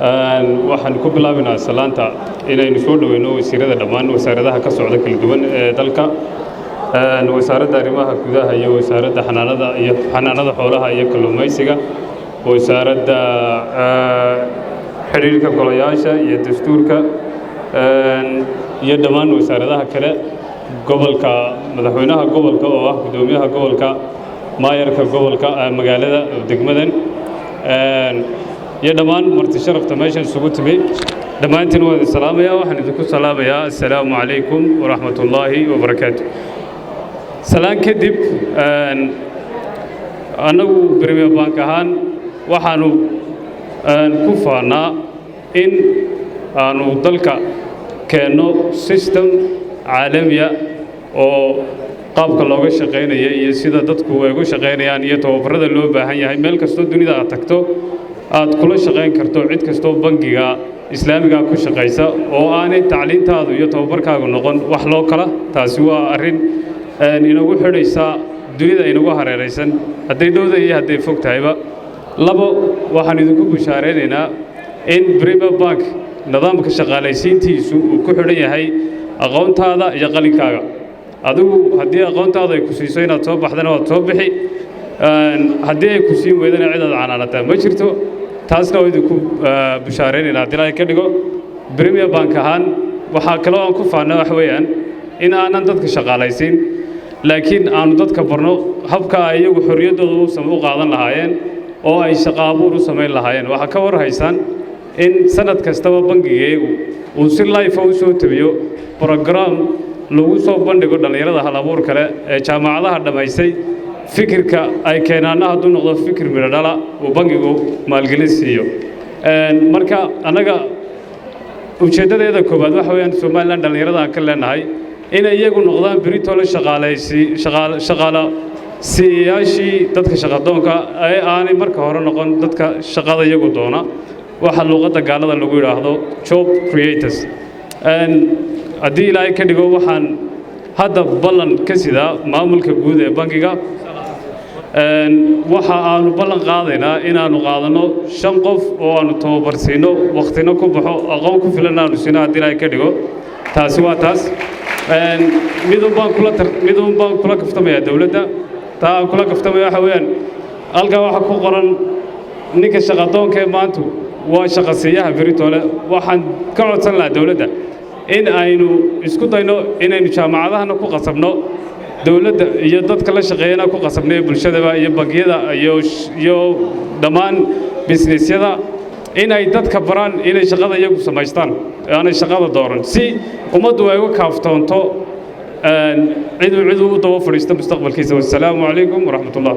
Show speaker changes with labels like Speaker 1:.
Speaker 1: waxaan ku bilaabaynaa salaanta inaynu soo dhaweyno wasiirada dhammaan wasaaradaha ka socda kala duwan ee dalka wasaaradda arrimaha gudaha iyo wasaaradda xanaanada xoolaha iyo kalluumaysiga wasaaradda xiriirka golayaasha iyo dastuurka iyo dhammaan wasaaradaha kale gobolka madaxweynaha gobolka oo ah gudoomiyaha gobolka maayarka gobolka magaalada degmadan iyo dhammaan marti sharafta meeshan isugu timi dhammaantiin waan idin salaamayaa waxaan idinku salaamayaa assalaamu calaykum waraxmatullaahi wabarakaatu salaan kadib annagu Premier Bank ahaan waxaanu ku faanaa in aanu dalka keenno system caalamiya oo qaabka looga shaqeynayo iyo sida dadku ay ugu shaqeynayaan iyo tababarada loo baahan yahay meel kastoo dunida aad tagto aad kula shaqeyn karto cid kastoo bangiga islaamiga ku shaqeysa oo aanay tacliintaadu iyo tababarkaagu noqon wax loo kala taasi waa arrin inagu xidhaysa dunida inagu hareeraysan hadday dhowda iyo hadday fog tahayba labo waxaan idinku bushaareynayna in Premier Bank nidaamka shaqaalaysiintiisu uu ku xidhan yahay aqoontaada iyo qalinkaaga adigu haddii aqoontaada ay ku siiso inaad soo baxdana waad soo bixi haddii ay ku siin weydana cid aad canaanataa ma jirto taasna waa idinku bushaareynayna haddii ay ka dhigo Premier Bank ahaan waxaa kaloo aan ku faanaa wax weeyaan in aanan dadka shaqaalaysiin laakiin aanu dadka barno habka ay iyagu xorriyaddooda u qaadan lahaayeen oo ay shaqo abuur u samayn lahaayeen waxaa ka war haysaan in sanad kastaba bangigeegu uu si life u soo tabiyo program lagu soo bandhigo dhalinyarada hal abuur kale ee jaamacadaha dhamaysay fikirka ay keenaana hadduu noqdo fikir miro dhala uu bangigu maalgelin siiyo marka annaga ujeeddadeeda koowaad waxa weeyaan Somaliland dhalinyarada aan ka leenahay inay iyagu noqdaan berito la shaqaala siiyaashii dadka shaqadoonka ay aanay marka hore noqon dadka shaqada iyagu doona waxa luqadda gaalada lagu yiraahdo job creators haddii ilaahay ka dhigo waxaan hadda ballan ka sidaa maamulka guud ee bangiga waxa aanu ballan qaadaynaa inaanu qaadano 5 qof oo aanu tababar siino waqtina ku baxo aqoon ku filan aanu siino haddii ilaahay ka dhigo taasi waa taas midun baan kula kaftamayaa dawladda taa aan kula kaftamaya waxa weeyaan halkaa waxa ku qoran ninka shaqadoonka ee maanta waa shaqasiyaha beritole waxaan ka codsan lahaa dawladda in aynu isku dayno inaynu jaamacadahana ku qasabno dawladda iyo dadka la shaqeeyana ku qasabnay bulshada iyo bangiyada iyo dhammaan businessyada inay dadka baraan inay shaqada iyagu samaystaan aanay shaqada dooran si ummaddu ay uga kaaftoonto cid u daba fadhiista mustaqbalkiisa wassalaamu calaykum waraxmatullah